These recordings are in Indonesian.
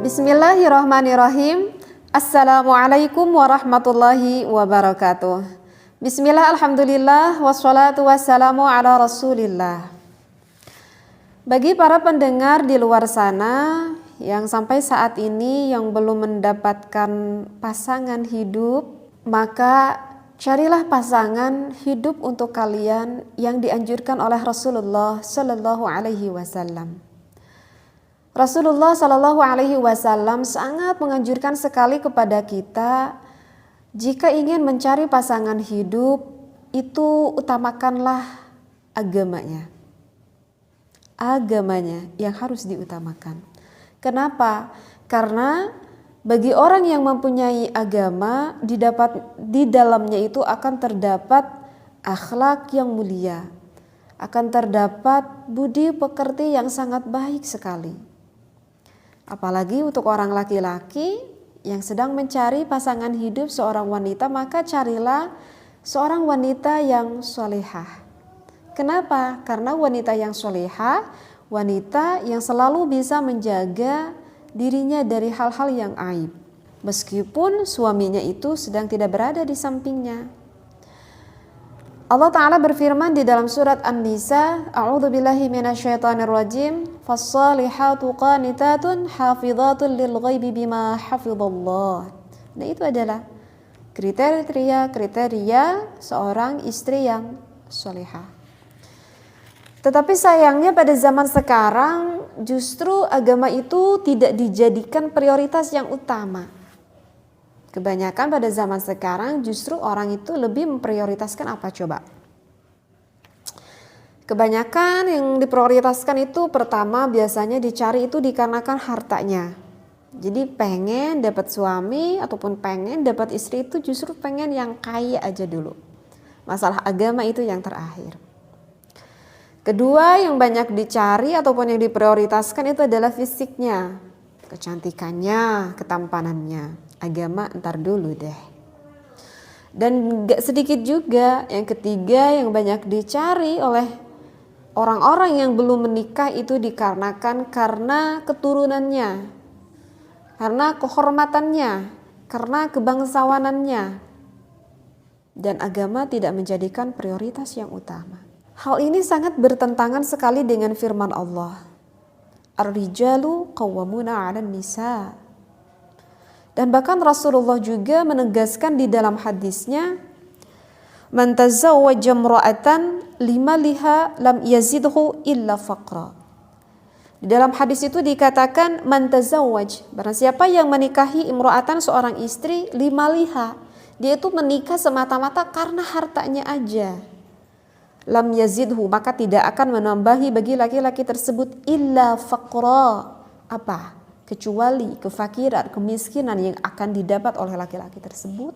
Bismillahirrahmanirrahim. Assalamualaikum warahmatullahi wabarakatuh. Bismillah, alhamdulillah, wassalatu wassalamu ala rasulillah. Bagi para pendengar di luar sana yang sampai saat ini yang belum mendapatkan pasangan hidup, maka carilah pasangan hidup untuk kalian yang dianjurkan oleh Rasulullah Sallallahu Alaihi Wasallam. Rasulullah Sallallahu Alaihi Wasallam sangat menganjurkan sekali kepada kita, jika ingin mencari pasangan hidup itu utamakanlah agamanya. Agamanya yang harus diutamakan. Kenapa? Karena bagi orang yang mempunyai agama, di dalamnya itu akan terdapat akhlak yang mulia, akan terdapat budi pekerti yang sangat baik sekali. Apalagi untuk orang laki-laki yang sedang mencari pasangan hidup seorang wanita, maka carilah seorang wanita yang solehah. Kenapa? Karena wanita yang solehah, wanita yang selalu bisa menjaga dirinya dari hal-hal yang aib, meskipun suaminya itu sedang tidak berada di sampingnya. Allah Ta'ala berfirman di dalam surat An-Nisa, A'udzubillahi minasyaitonirrajim, Fassalihatu qanitatun hafidhatun lil ghaibi bima hafidhallah. Nah, itu adalah kriteria seorang istri yang solehah. Tetapi sayangnya pada zaman sekarang justru agama itu tidak dijadikan prioritas yang utama. Kebanyakan pada zaman sekarang justru orang itu lebih memprioritaskan apa coba? Kebanyakan yang diprioritaskan itu pertama biasanya dicari itu dikarenakan hartanya. Jadi pengen dapat suami ataupun pengen dapat istri itu justru pengen yang kaya aja dulu. Masalah agama itu yang terakhir. Kedua yang banyak dicari ataupun yang diprioritaskan itu adalah fisiknya, kecantikannya, ketampanannya. Agama ntar dulu deh. Dan gak sedikit juga yang ketiga yang banyak dicari oleh orang-orang yang belum menikah itu dikarenakan karena keturunannya, karena kehormatannya, karena kebangsawanannya. Dan agama tidak menjadikan prioritas yang utama. Hal ini sangat bertentangan sekali dengan firman Allah. Ar-rijalu qawwamuna 'alan nisa. Dan bahkan Rasulullah juga menegaskan di dalam hadisnya, man tazawwaja imra'atan limaliha lam yazidhu illa faqra. Di dalam hadis itu dikatakan man tazawwaj, barang siapa yang menikahi imra'atan seorang istri limaliha, dia itu menikah semata-mata karena hartanya aja. Lam yazidhu, maka tidak akan menambahi bagi laki-laki tersebut illa faqra. Apa? Kecuali kefakiran, kemiskinan yang akan didapat oleh laki-laki tersebut.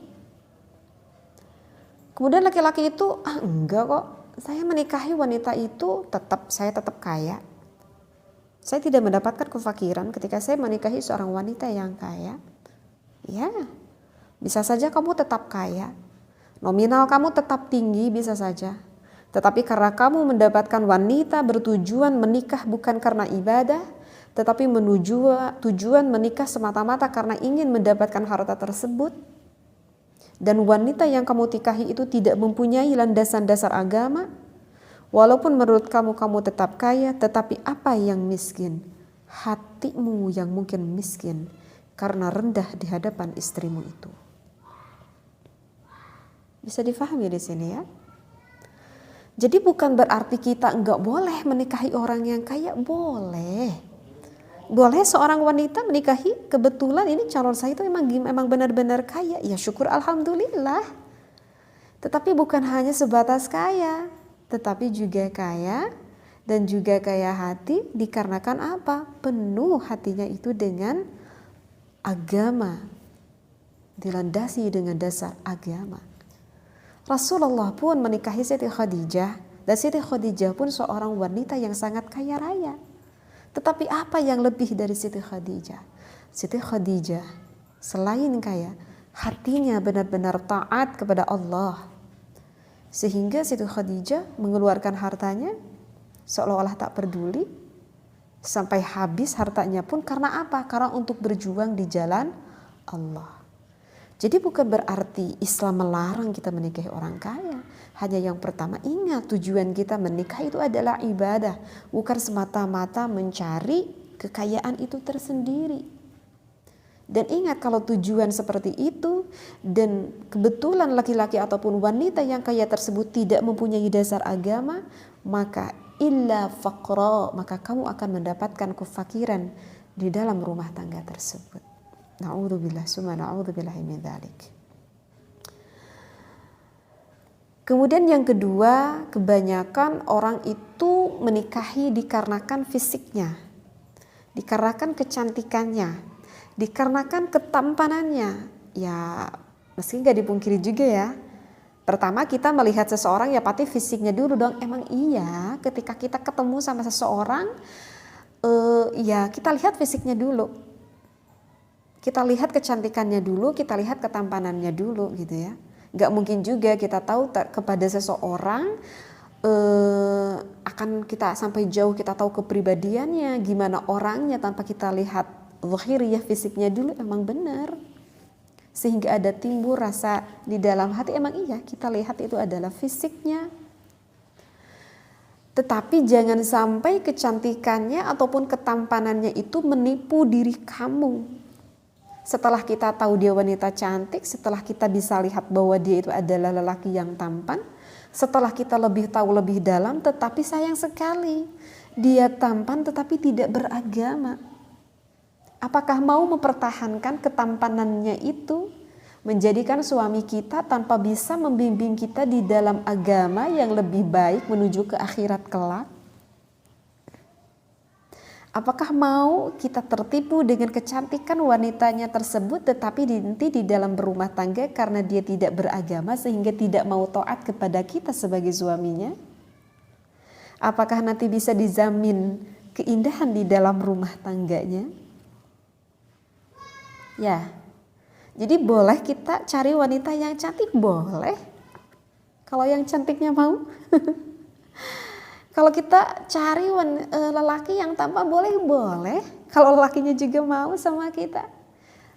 Kemudian laki-laki itu, enggak kok, saya menikahi wanita itu saya tetap kaya. Saya tidak mendapatkan kefakiran ketika saya menikahi seorang wanita yang kaya. Ya, bisa saja kamu tetap kaya. Nominal kamu tetap tinggi bisa saja. Tetapi karena kamu mendapatkan wanita bertujuan menikah bukan karena ibadah, tetapi tujuan menikah semata-mata karena ingin mendapatkan harta tersebut, dan wanita yang kamu tikahi itu tidak mempunyai landasan dasar agama, walaupun menurut kamu tetap kaya, tetapi apa yang miskin? Hatimu yang mungkin miskin karena rendah di hadapan istrimu itu. Bisa difahami di sini ya? Jadi bukan berarti kita enggak boleh menikahi orang yang kaya, boleh. Boleh seorang wanita menikahi, kebetulan ini calon saya itu memang benar-benar kaya, ya syukur alhamdulillah. Tetapi bukan hanya sebatas kaya, tetapi juga kaya dan juga kaya hati dikarenakan apa? Penuh hatinya itu dengan agama, dilandasi dengan dasar agama. Rasulullah pun menikahi Siti Khadijah, dan Siti Khadijah pun seorang wanita yang sangat kaya raya. Tetapi apa yang lebih dari Siti Khadijah? Siti Khadijah selain kaya, hatinya benar-benar taat kepada Allah. Sehingga Siti Khadijah mengeluarkan hartanya seolah-olah tak peduli, sampai habis hartanya pun karena apa? Karena untuk berjuang di jalan Allah. Jadi bukan berarti Islam melarang kita menikahi orang kaya. Hanya yang pertama, ingat tujuan kita menikah itu adalah ibadah, bukan semata-mata mencari kekayaan itu tersendiri. Dan ingat, kalau tujuan seperti itu dan kebetulan laki-laki ataupun wanita yang kaya tersebut tidak mempunyai dasar agama, maka illa faqra, maka kamu akan mendapatkan kefakiran di dalam rumah tangga tersebut. Na'udzubillah, summa na'udzubillahi min dzalik. Kemudian yang kedua, kebanyakan orang itu menikahi dikarenakan fisiknya, dikarenakan kecantikannya, dikarenakan ketampanannya. Ya, meski gak dipungkiri juga ya. Pertama kita melihat seseorang ya pasti fisiknya dulu dong. Emang iya, ketika kita ketemu sama seseorang, ya kita lihat fisiknya dulu. Kita lihat kecantikannya dulu, kita lihat ketampanannya dulu gitu ya. Gak mungkin juga kita tahu kepada seseorang akan kita sampai jauh kita tahu kepribadiannya, gimana orangnya tanpa kita lihat zahiriyah fisiknya dulu. Emang benar, sehingga ada timbul rasa di dalam hati, emang iya kita lihat itu adalah fisiknya. Tetapi jangan sampai kecantikannya ataupun ketampanannya itu menipu diri kamu. Setelah kita tahu dia wanita cantik, setelah kita bisa lihat bahwa dia itu adalah lelaki yang tampan, setelah kita lebih tahu lebih dalam, tetapi sayang sekali dia tampan tetapi tidak beragama. Apakah mau mempertahankan ketampanannya itu, menjadikan suami kita tanpa bisa membimbing kita di dalam agama yang lebih baik menuju ke akhirat kelak? Apakah mau kita tertipu dengan kecantikan wanitanya tersebut tetapi nanti di dalam berumah tangga karena dia tidak beragama sehingga tidak mau taat kepada kita sebagai suaminya? Apakah nanti bisa dijamin keindahan di dalam rumah tangganya? Ya, jadi boleh kita cari wanita yang cantik, boleh. Kalau yang cantiknya mau. Kalau kita cari lelaki yang tampan, boleh. Kalau lelakinya juga mau sama kita.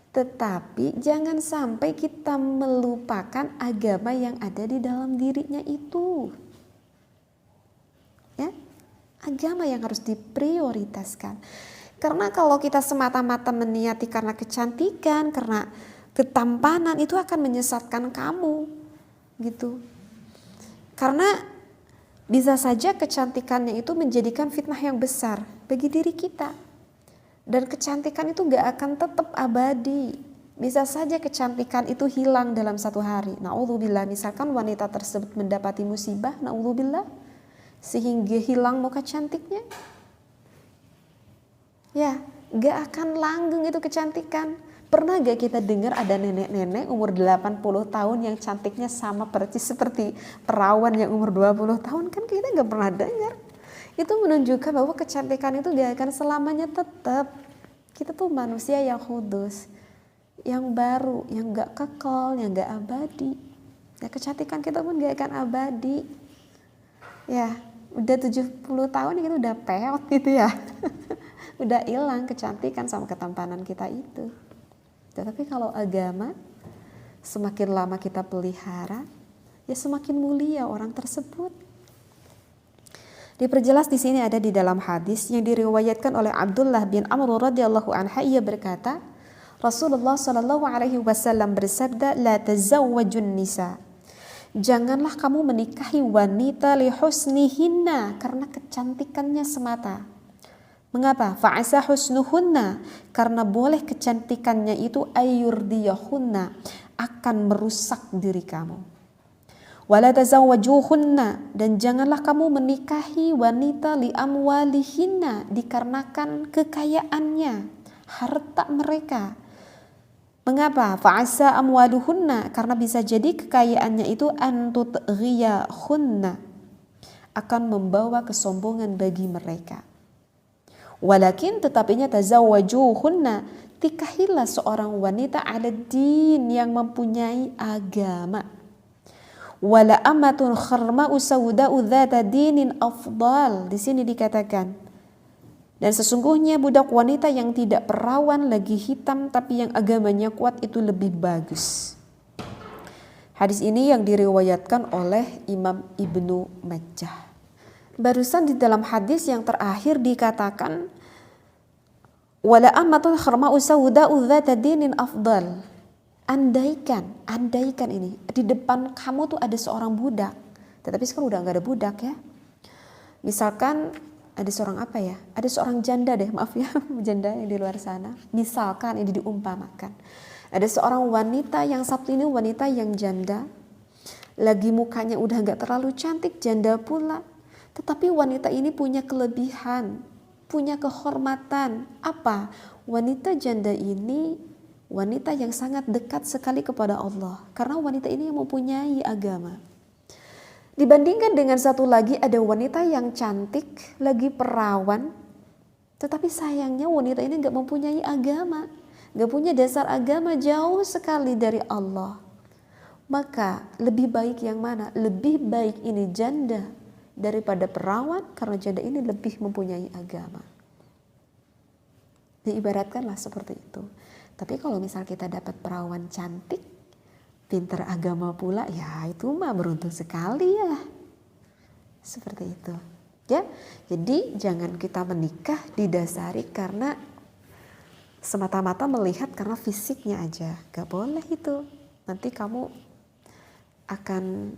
Tetapi jangan sampai kita melupakan agama yang ada di dalam dirinya itu. Ya, agama yang harus diprioritaskan. Karena kalau kita semata-mata meniati karena kecantikan, karena ketampanan, itu akan menyesatkan kamu, gitu. Karena bisa saja kecantikannya itu menjadikan fitnah yang besar bagi diri kita. Dan kecantikan itu gak akan tetap abadi. Bisa saja kecantikan itu hilang dalam satu hari. Na'udzubillah, misalkan wanita tersebut mendapati musibah, na'udzubillah, sehingga hilang muka cantiknya. Ya, gak akan langgeng itu kecantikan. Pernah gak kita dengar ada nenek-nenek umur 80 tahun yang cantiknya sama persis seperti perawan yang umur 20 tahun? Kan kita gak pernah dengar. Itu menunjukkan bahwa kecantikan itu gak akan selamanya tetap. Kita tuh manusia yang kudus, yang baru, yang gak kekal, yang gak abadi. Ya, kecantikan kita pun gak akan abadi. Ya, udah 70 tahun kita udah peot gitu ya. Udah hilang kecantikan sama ketampanan kita itu. Tetapi kalau agama, semakin lama kita pelihara, ya semakin mulia orang tersebut. Diperjelas di sini ada di dalam hadis yang diriwayatkan oleh Abdullah bin Amr radhiyallahu anhu, ia berkata, Rasulullah sallallahu alaihi wasallam bersabda, la tazawwajun nisa. Janganlah kamu menikahi wanita li husnihinna, karena kecantikannya semata. Mengapa? Fa'asa husnuhunna, karena boleh kecantikannya itu ayurdiyahunna, akan merusak diri kamu. Wala tazawwajuhunna, dan janganlah kamu menikahi wanita li amwalihinna, dikarenakan kekayaannya, harta mereka. Mengapa? Fa'asa amwaluhunna, karena bisa jadi kekayaannya itu antutghiyahunna, akan membawa kesombongan bagi mereka. Walakin tetapinya tazawwajuhunna, nikahilah seorang wanita ala din yang mempunyai agama. Wala amatun kharma'u sawda'u dzata dinin afdal. Di sini dikatakan, dan sesungguhnya budak wanita yang tidak perawan lagi hitam tapi yang agamanya kuat itu lebih bagus. Hadis ini yang diriwayatkan oleh Imam Ibnu Majah. Barusan di dalam hadis yang terakhir dikatakan wala amatun kharma'u sawda'u dzata dinin afdal. Andaikan ini di depan kamu tuh ada seorang budak, tetapi sekarang udah nggak ada budak ya. Misalkan ada seorang apa ya? Ada seorang janda deh, maaf ya, janda yang di luar sana. Misalkan ini diumpamakan, ada seorang wanita yang satu ini wanita yang janda, lagi mukanya udah nggak terlalu cantik, janda pula, tetapi wanita ini punya kelebihan, punya kehormatan. Apa? Wanita janda ini wanita yang sangat dekat sekali kepada Allah, karena wanita ini yang mempunyai agama. Dibandingkan dengan satu lagi ada wanita yang cantik, lagi perawan, tetapi sayangnya wanita ini gak mempunyai agama, gak punya dasar agama, jauh sekali dari Allah. Maka lebih baik yang mana? Lebih baik ini janda daripada perawan, karena janda ini lebih mempunyai agama. Diibaratkanlah seperti itu. Tapi kalau misal kita dapat perawan cantik, pintar agama pula, ya itu mah beruntung sekali ya. Seperti itu. Ya, jadi jangan kita menikah didasari karena semata-mata melihat karena fisiknya aja. Gak boleh itu. Nanti kamu akan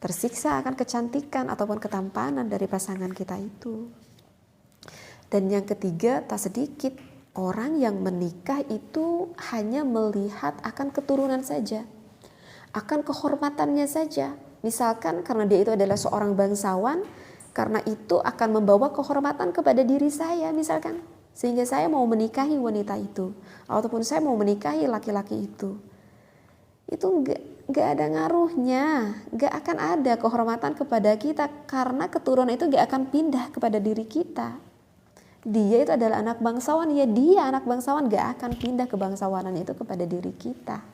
tersiksa akan kecantikan ataupun ketampanan dari pasangan kita itu. Dan yang ketiga, tak sedikit orang yang menikah itu hanya melihat akan keturunan saja, akan kehormatannya saja. Misalkan karena dia itu adalah seorang bangsawan, karena itu akan membawa kehormatan kepada diri saya misalkan, sehingga saya mau menikahi wanita itu, ataupun saya mau menikahi laki-laki itu. Itu gak ada ngaruhnya, gak akan ada kehormatan kepada kita, karena keturunan itu gak akan pindah kepada diri kita. Dia itu adalah anak bangsawan, ya dia anak bangsawan, gak akan pindah ke bangsawanan itu kepada diri kita.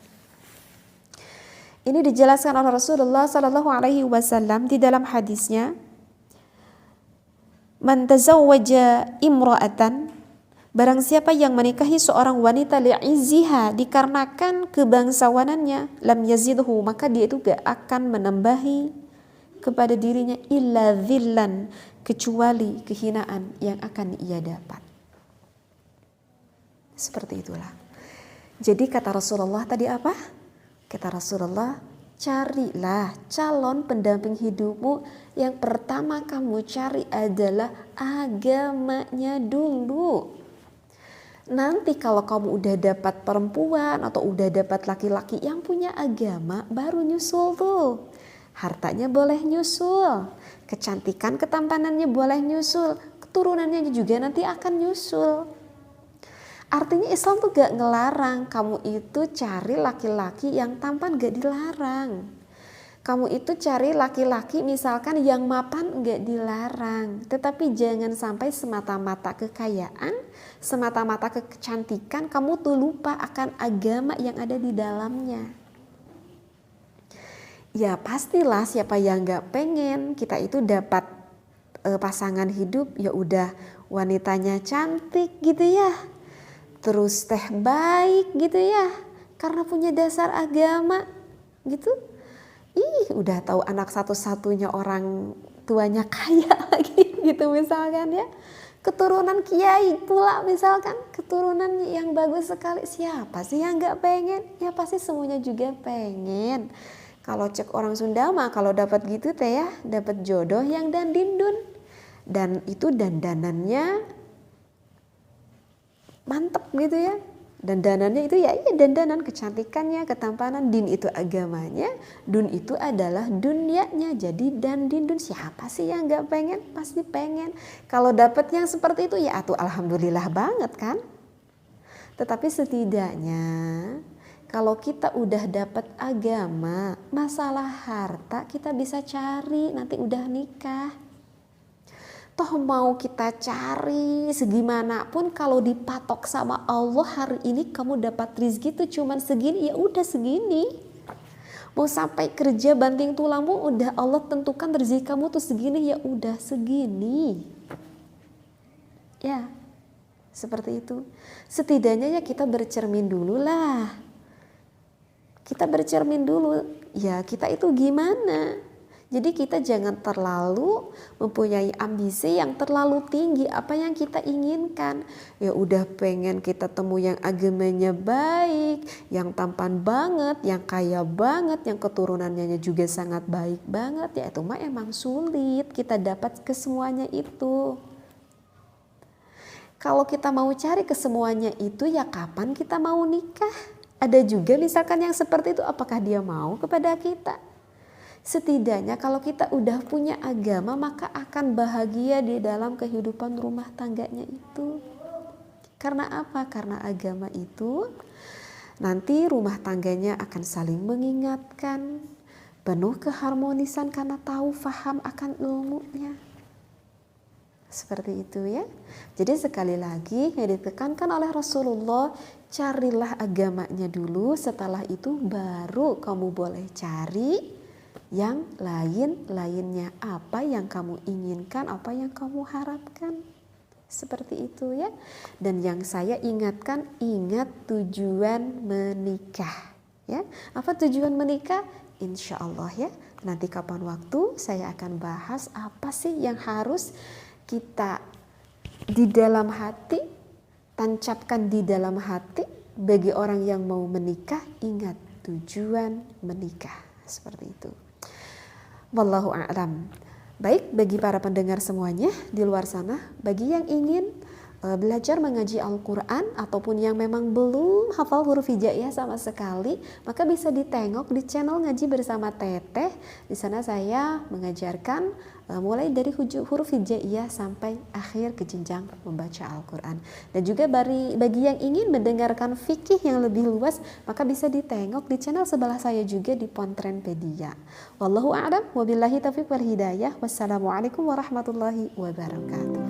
Ini dijelaskan oleh Rasulullah Sallallahu Alaihi Wasallam di dalam hadisnya, man tazawwaja imra'atan, barang siapa yang menikahi seorang wanita li'izziha, dikarenakan kebangsawanannya, lam yazidhu, maka dia itu gak akan menambahi kepada dirinya illa dhillan, kecuali kehinaan yang akan ia dapat. Seperti itulah. Jadi kata Rasulullah tadi apa? Kata Rasulullah, carilah calon pendamping hidupmu, yang pertama kamu cari adalah agamanya dulu. Nanti kalau kamu udah dapat perempuan atau udah dapat laki-laki yang punya agama, baru nyusul tuh. Hartanya boleh nyusul, kecantikan ketampanannya boleh nyusul, keturunannya juga nanti akan nyusul. Artinya Islam tuh gak ngelarang kamu itu cari laki-laki yang tampan, gak dilarang. Kamu itu cari laki-laki misalkan yang mapan, gak dilarang. Tetapi jangan sampai semata-mata kekayaan, semata-mata kecantikan, kamu tuh lupa akan agama yang ada di dalamnya. Ya pastilah siapa yang gak pengen kita itu dapat pasangan hidup, ya udah wanitanya cantik gitu ya, terus teh baik gitu ya, karena punya dasar agama gitu. Udah tahu anak satu-satunya orang tuanya kaya lagi gitu misalkan ya, keturunan kiai pula misalkan, keturunan yang bagus sekali. Siapa sih yang gak pengen? Ya pasti semuanya juga pengen. Kalau cek orang Sunda mah kalau dapat gitu teh ya, dapat jodoh yang dandindun. Dan itu dandanannya mantep gitu ya. Dandanannya itu ya dandanan, kecantikannya, ketampanan, din itu agamanya, dun itu adalah dunianya. Jadi dandindun, siapa sih yang gak pengen? Pasti pengen. Kalau dapat yang seperti itu ya atuh alhamdulillah banget kan. Tetapi setidaknya kalau kita udah dapat agama, masalah harta kita bisa cari nanti udah nikah. Toh mau kita cari segimanapun, kalau dipatok sama Allah hari ini kamu dapat rezeki itu cuman segini, ya udah segini. Mau sampai kerja banting tulangmu, udah Allah tentukan rezeki kamu tuh segini, ya udah segini. Ya, seperti itu. Setidaknya ya kita bercermin dulu lah. Kita bercermin dulu, ya kita itu gimana. Jadi kita jangan terlalu mempunyai ambisi yang terlalu tinggi. Apa yang kita inginkan, ya udah pengen kita temu yang agamanya baik, yang tampan banget, yang kaya banget, yang keturunannya juga sangat baik banget. Ya itu mah emang sulit kita dapat kesemuanya itu. Kalau kita mau cari kesemuanya itu, ya kapan kita mau nikah? Ada juga misalkan yang seperti itu, apakah dia mau kepada kita? Setidaknya kalau kita udah punya agama, maka akan bahagia di dalam kehidupan rumah tangganya itu. Karena apa? Karena agama itu nanti rumah tangganya akan saling mengingatkan, penuh keharmonisan karena tahu faham akan ilmunya. Seperti itu ya. Jadi sekali lagi yang ditekankan oleh Rasulullah, carilah agamanya dulu, setelah itu baru kamu boleh cari yang lainnya, apa yang kamu inginkan, apa yang kamu harapkan. Seperti itu ya. Dan yang saya ingatkan, ingat tujuan menikah ya. Apa tujuan menikah? Insya Allah ya, nanti kapan waktu saya akan bahas apa sih yang harus kita di dalam hati, tancapkan di dalam hati bagi orang yang mau menikah. Ingat tujuan menikah. Seperti itu. Wallahu a'lam. Baik, bagi para pendengar semuanya di luar sana, bagi yang ingin belajar mengaji Al-Quran ataupun yang memang belum hafal huruf hijaiyah sama sekali, maka bisa ditengok di channel Ngaji Bersama Teteh. Di sana saya mengajarkan mulai dari huruf hijaiyah sampai akhir ke jenjang membaca Al-Quran. Dan juga bagi yang ingin mendengarkan fikih yang lebih luas, maka bisa ditengok di channel sebelah saya juga di Pontrenpedia. Wallahu a'lam wabillahi taufiq wal hidayah. Wassalamualaikum warahmatullahi wabarakatuh.